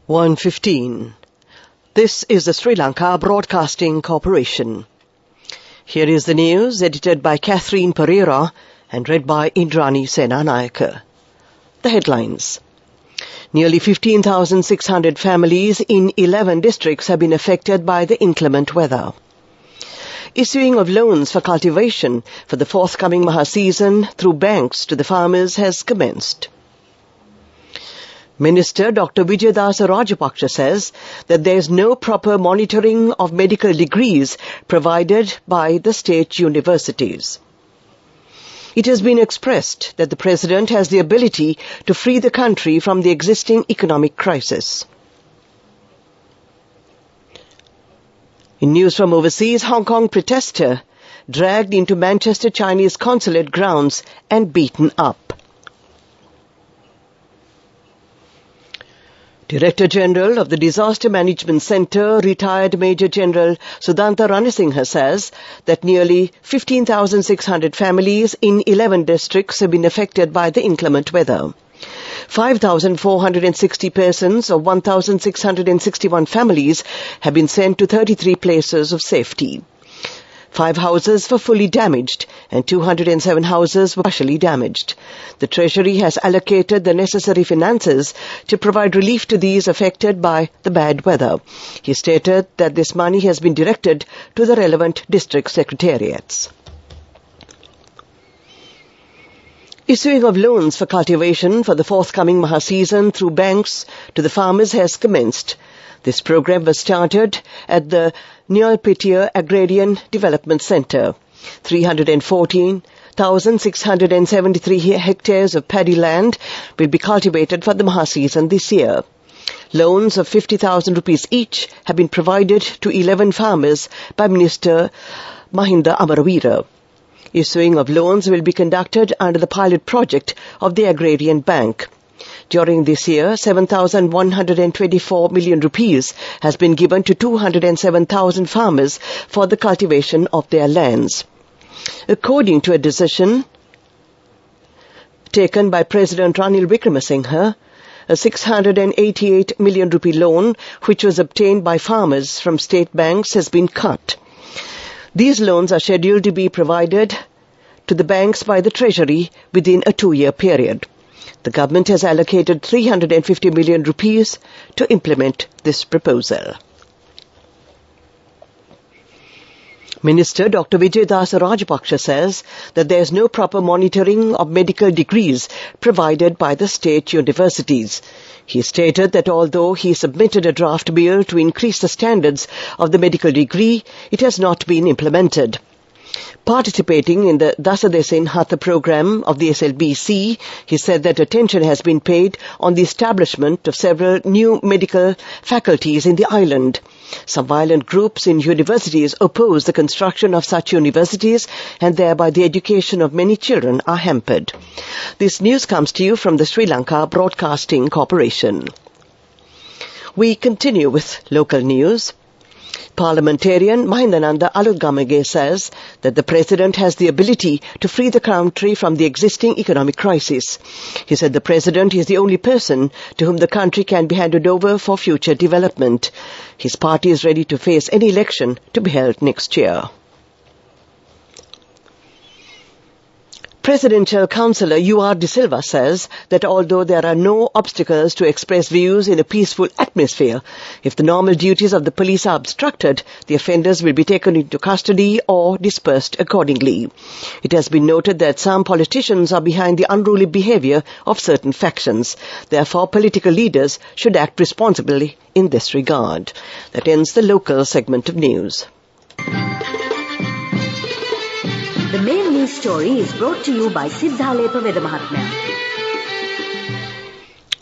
1:15. This is the Sri Lanka Broadcasting Corporation. Here is the news edited by Catherine Pereira and read by Indrani Senanayake. The headlines. Nearly 15,600 families in 11 districts have been affected by the inclement weather. Issuing of loans for cultivation for the forthcoming Maha season through banks to the farmers has commenced. Minister Dr. Vijayadasa Rajapaksa says that there is no proper monitoring of medical degrees provided by the state universities. It has been expressed that the President has the ability to free the country from the existing economic crisis. In news from overseas, Hong Kong protester dragged into Manchester Chinese consulate grounds and beaten up. Director General of the Disaster Management Centre, retired Major General Sudhanta Ranasinghe says that nearly 15,600 families in 11 districts have been affected by the inclement weather. 5,460 persons of 1,661 families have been sent to 33 places of safety. 5 houses were fully damaged and 207 houses were partially damaged. The Treasury has allocated the necessary finances to provide relief to these affected by the bad weather. He stated that this money has been directed to the relevant district secretariats. Issuing of loans for cultivation for the forthcoming Maha season through banks to the farmers has commenced. This program was started at the Nyalpitia Agrarian Development Centre. 314,673 hectares of paddy land will be cultivated for the Maha season this year. Loans of 50,000 rupees each have been provided to 11 farmers by Minister Mahinda Amaravira. Issuing of loans will be conducted under the pilot project of the Agrarian Bank. During this year, 7,124 million rupees has been given to 207,000 farmers for the cultivation of their lands. According to a decision taken by President Ranil Wickremesinghe, a 688 million rupee loan which was obtained by farmers from state banks has been cut. These loans are scheduled to be provided to the banks by the Treasury within a 2-year period. The government has allocated 350 million rupees to implement this proposal. Minister Dr. Vijayadasa Rajapaksa says that there is no proper monitoring of medical degrees provided by the state universities. He stated that although he submitted a draft bill to increase the standards of the medical degree, it has not been implemented. Participating in the Dasadesin Hatha program of the SLBC, he said that attention has been paid on the establishment of several new medical faculties in the island. Some violent groups in universities oppose the construction of such universities, and thereby the education of many children are hampered. This news comes to you from the Sri Lanka Broadcasting Corporation. We continue with local news. Parliamentarian Mahindananda Alutgamage says that the President has the ability to free the country from the existing economic crisis. He said the President is the only person to whom the country can be handed over for future development. His party is ready to face any election to be held next year. Presidential Councillor U.R. De Silva says that although there are no obstacles to express views in a peaceful atmosphere, if the normal duties of the police are obstructed, the offenders will be taken into custody or dispersed accordingly. It has been noted that some politicians are behind the unruly behavior of certain factions. Therefore, political leaders should act responsibly in this regard. That ends the local segment of news. The main news story is brought to you by Siddhalepa Vedamahatmya.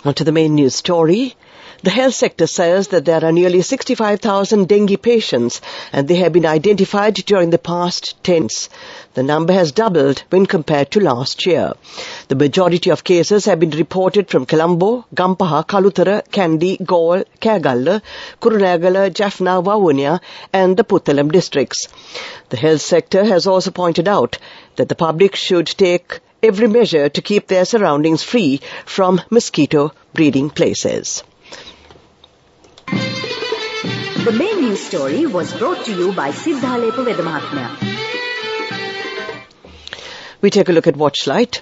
On to the main news story. The health sector says that there are nearly 65,000 dengue patients and they have been identified during the past 10 months. The number has doubled when compared to last year. The majority of cases have been reported from Colombo, Gampaha, Kalutara, Kandy, Galle, Kagalla, Kurunegala, Jaffna, Vavuniya and the Puttalam districts. The health sector has also pointed out that the public should take every measure to keep their surroundings free from mosquito breeding places. The main news story was brought to you by Sidhalepa Vedamahatmya. We take a look at Watchlight.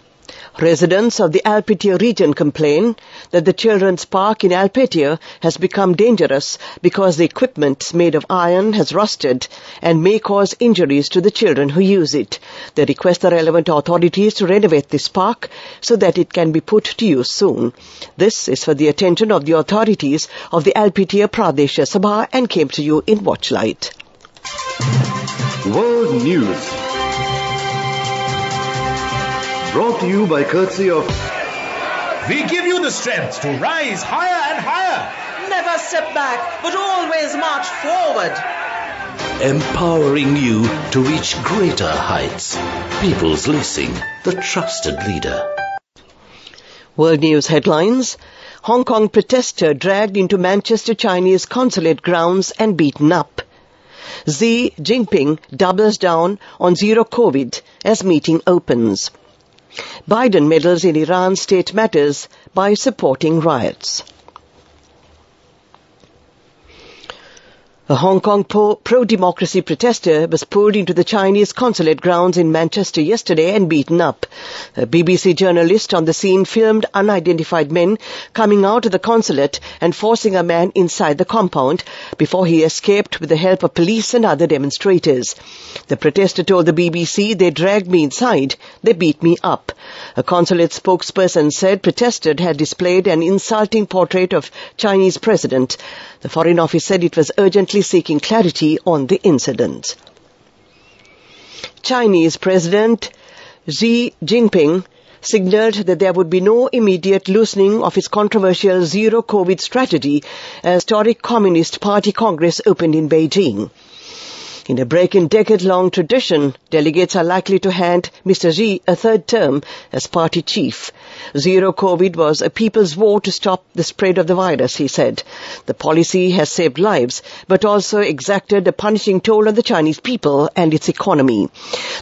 Residents of the Alpetia region complain that the children's park in Alpetia has become dangerous because the equipment made of iron has rusted and may cause injuries to the children who use it. They request the relevant authorities to renovate this park so that it can be put to use soon. This is for the attention of the authorities of the Alpetia Pradesh Sabha and came to you in Watchlight. World News. Brought to you by courtesy of... We give you the strength to rise higher and higher. Never step back, but always march forward. Empowering you to reach greater heights. People's Leasing, the trusted leader. World News headlines. Hong Kong protester dragged into Manchester Chinese consulate grounds and beaten up. Xi Jinping doubles down on zero COVID as meeting opens. Biden meddles in Iran's state matters by supporting riots. A Hong Kong pro-democracy protester was pulled into the Chinese consulate grounds in Manchester yesterday and beaten up. A BBC journalist on the scene filmed unidentified men coming out of the consulate and forcing a man inside the compound before he escaped with the help of police and other demonstrators. The protester told the BBC, "They dragged me inside. They beat me up." A consulate spokesperson said protesters had displayed an insulting portrait of Chinese president. The Foreign Office said it was urgently seeking clarity on the incident. Chinese President Xi Jinping signaled that there would be no immediate loosening of his controversial zero-COVID strategy as historic Communist Party Congress opened in Beijing. In a break in decade-long tradition, delegates are likely to hand Mr. Xi a third term as party chief. Zero COVID was a people's war to stop the spread of the virus, he said. The policy has saved lives, but also exacted a punishing toll on the Chinese people and its economy.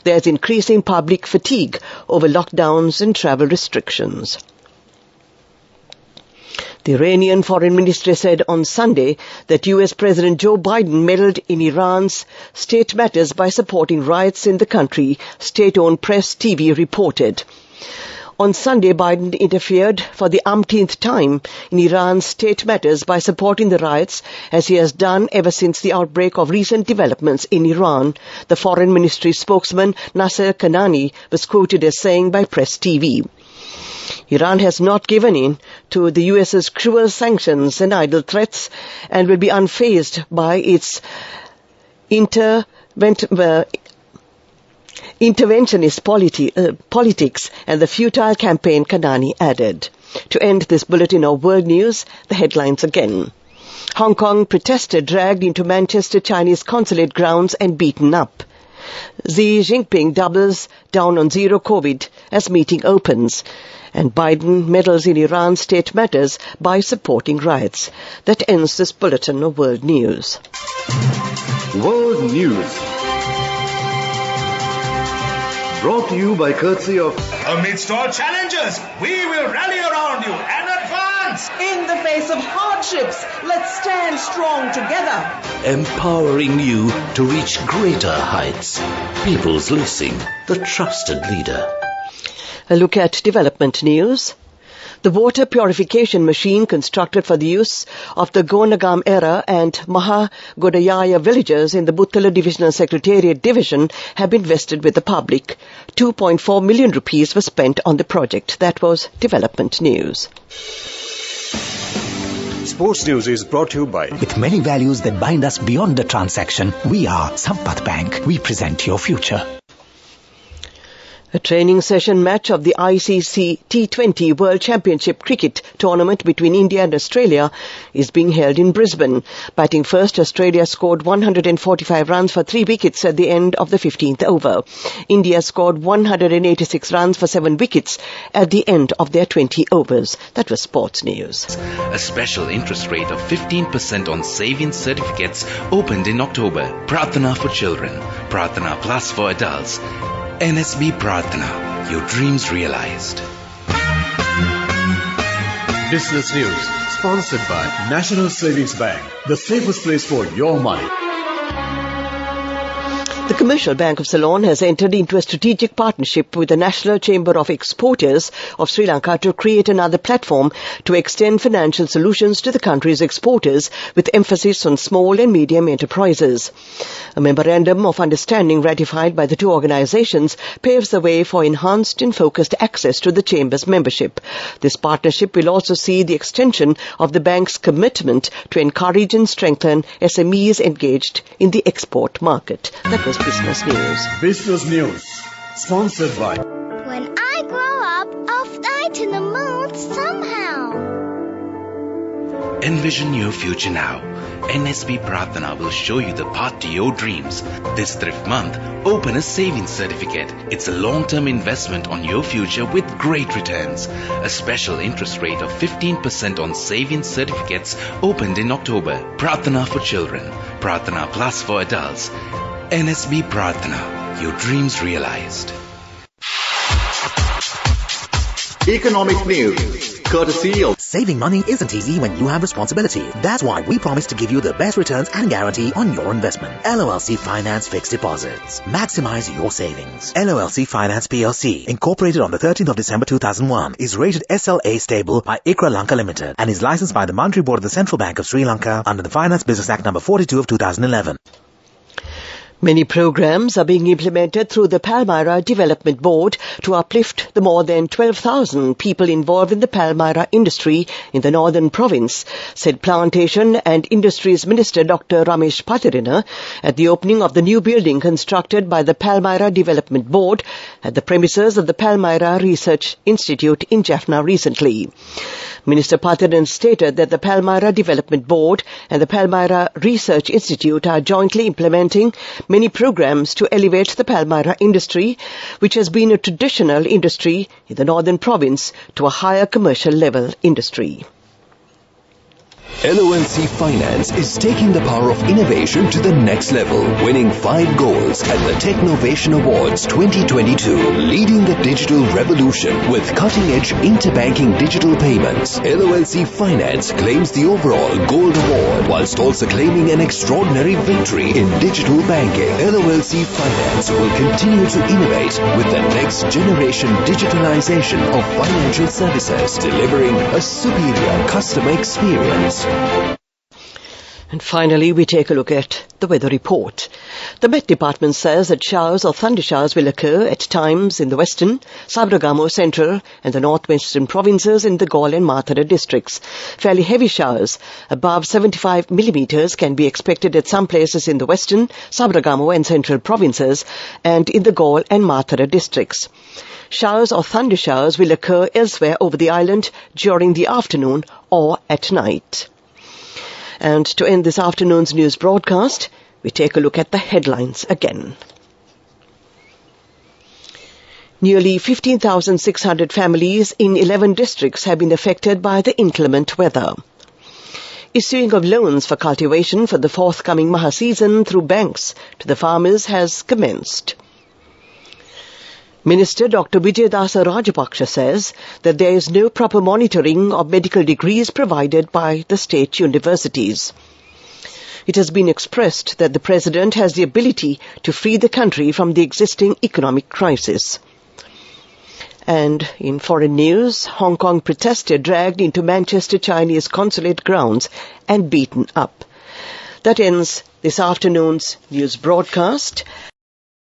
There is increasing public fatigue over lockdowns and travel restrictions. The Iranian Foreign Ministry said on Sunday that US President Joe Biden meddled in Iran's state matters by supporting riots in the country, state-owned Press TV reported. On Sunday, Biden interfered for the umpteenth time in Iran's state matters by supporting the riots, as he has done ever since the outbreak of recent developments in Iran, the Foreign Ministry spokesman Nasser Kanani was quoted as saying by Press TV. Iran has not given in to the US's cruel sanctions and idle threats and will be unfazed by its interventionist politics and the futile campaign, Kanani added. To end this bulletin of world news, the headlines again. Hong Kong protester dragged into Manchester Chinese consulate grounds and beaten up. Xi Jinping doubles down on zero COVID as meeting opens. And Biden meddles in Iran's state matters by supporting riots. That ends this bulletin of world news. World News. Brought to you by courtesy of... Amidst all challenges, we will rally around you and advance. In the face of hardships, let's stand strong together. Empowering you to reach greater heights. People's Leasing, the trusted leader. A look at development news. The water purification machine constructed for the use of the Gonagam Era and Mahagodayaya villages in the Buttala Divisional Secretariat Division have been vested with the public. 2.4 million rupees were spent on the project. That was development news. Sports News is brought to you by... With many values that bind us beyond the transaction, we are Sampath Bank. We present your future. A training session match of the ICC T20 World Championship Cricket Tournament between India and Australia is being held in Brisbane. Batting first, Australia scored 145 runs for 3 wickets at the end of the 15th over. India scored 186 runs for 7 wickets at the end of their 20 overs. That was sports news. A special interest rate of 15% on savings certificates opened in October. Prarthana for children, Prarthana Plus for adults. NSB Prarthana, your dreams realized. Business News, Sponsored by National Savings Bank, the safest place for your money. The Commercial Bank of Ceylon has entered into a strategic partnership with the National Chamber of Exporters of Sri Lanka to create another platform to extend financial solutions to the country's exporters with emphasis on small and medium enterprises. A memorandum of understanding ratified by the two organizations paves the way for enhanced and focused access to the Chamber's membership. This partnership will also see the extension of the bank's commitment to encourage and strengthen SMEs engaged in the export market. That was Business News. Business News. Sponsored by When I grow up, I'll fly to the moon somehow. Envision your future now. NSB Prarthana will show you the path to your dreams. This Thrift Month, open a savings certificate. It's a long-term investment on your future with great returns. A special interest rate of 15% on savings certificates opened in October. Prarthana for children. Prarthana Plus for adults. NSB Prarthana, your dreams realized. Economic News, courtesy of Saving money isn't easy when you have responsibility. That's why we promise to give you the best returns and guarantee on your investment. LOLC Finance Fixed Deposits. Maximize your savings. LOLC Finance PLC, incorporated on the 13th of December 2001, is rated SLA stable by ICRA Lanka Limited and is licensed by the Monetary Board of the Central Bank of Sri Lanka under the Finance Business Act number 42 of 2011. Many programs are being implemented through the Palmyra Development Board to uplift the more than 12,000 people involved in the Palmyra industry in the northern province, said Plantation and Industries Minister Dr. Ramesh Patirina at the opening of the new building constructed by the Palmyra Development Board at the premises of the Palmyra Research Institute in Jaffna recently. Minister Patirina stated that the Palmyra Development Board and the Palmyra Research Institute are jointly implementing many programs to elevate the Palmyra industry, which has been a traditional industry in the northern province, to a higher commercial level industry. LOLC Finance is taking the power of innovation to the next level, winning 5 golds at the Technovation Awards 2022, leading the digital revolution with cutting-edge interbanking digital payments. LOLC Finance claims the overall gold award, whilst also claiming an extraordinary victory in digital banking. LOLC Finance will continue to innovate with the next generation digitalization of financial services, delivering a superior customer experience. And finally, we take a look at the weather report. The Met Department says that showers or thundershowers will occur at times in the western, Sabragamo Central and the northwestern provinces in the Galle and Mathura districts. Fairly heavy showers above 75 millimeters can be expected at some places in the western, Sabragamo and central provinces and in the Galle and Mathura districts. Showers or thundershowers will occur elsewhere over the island during the afternoon or at night. And to end this afternoon's news broadcast, we take a look at the headlines again. Nearly 15,600 families in 11 districts have been affected by the inclement weather. Issuing of loans for cultivation for the forthcoming Maha season through banks to the farmers has commenced. Minister Dr. Vijayadasa Rajapaksa says that there is no proper monitoring of medical degrees provided by the state universities. It has been expressed that the President has the ability to free the country from the existing economic crisis. And in foreign news, Hong Kong protesters dragged into Manchester Chinese consulate grounds and beaten up. That ends this afternoon's news broadcast.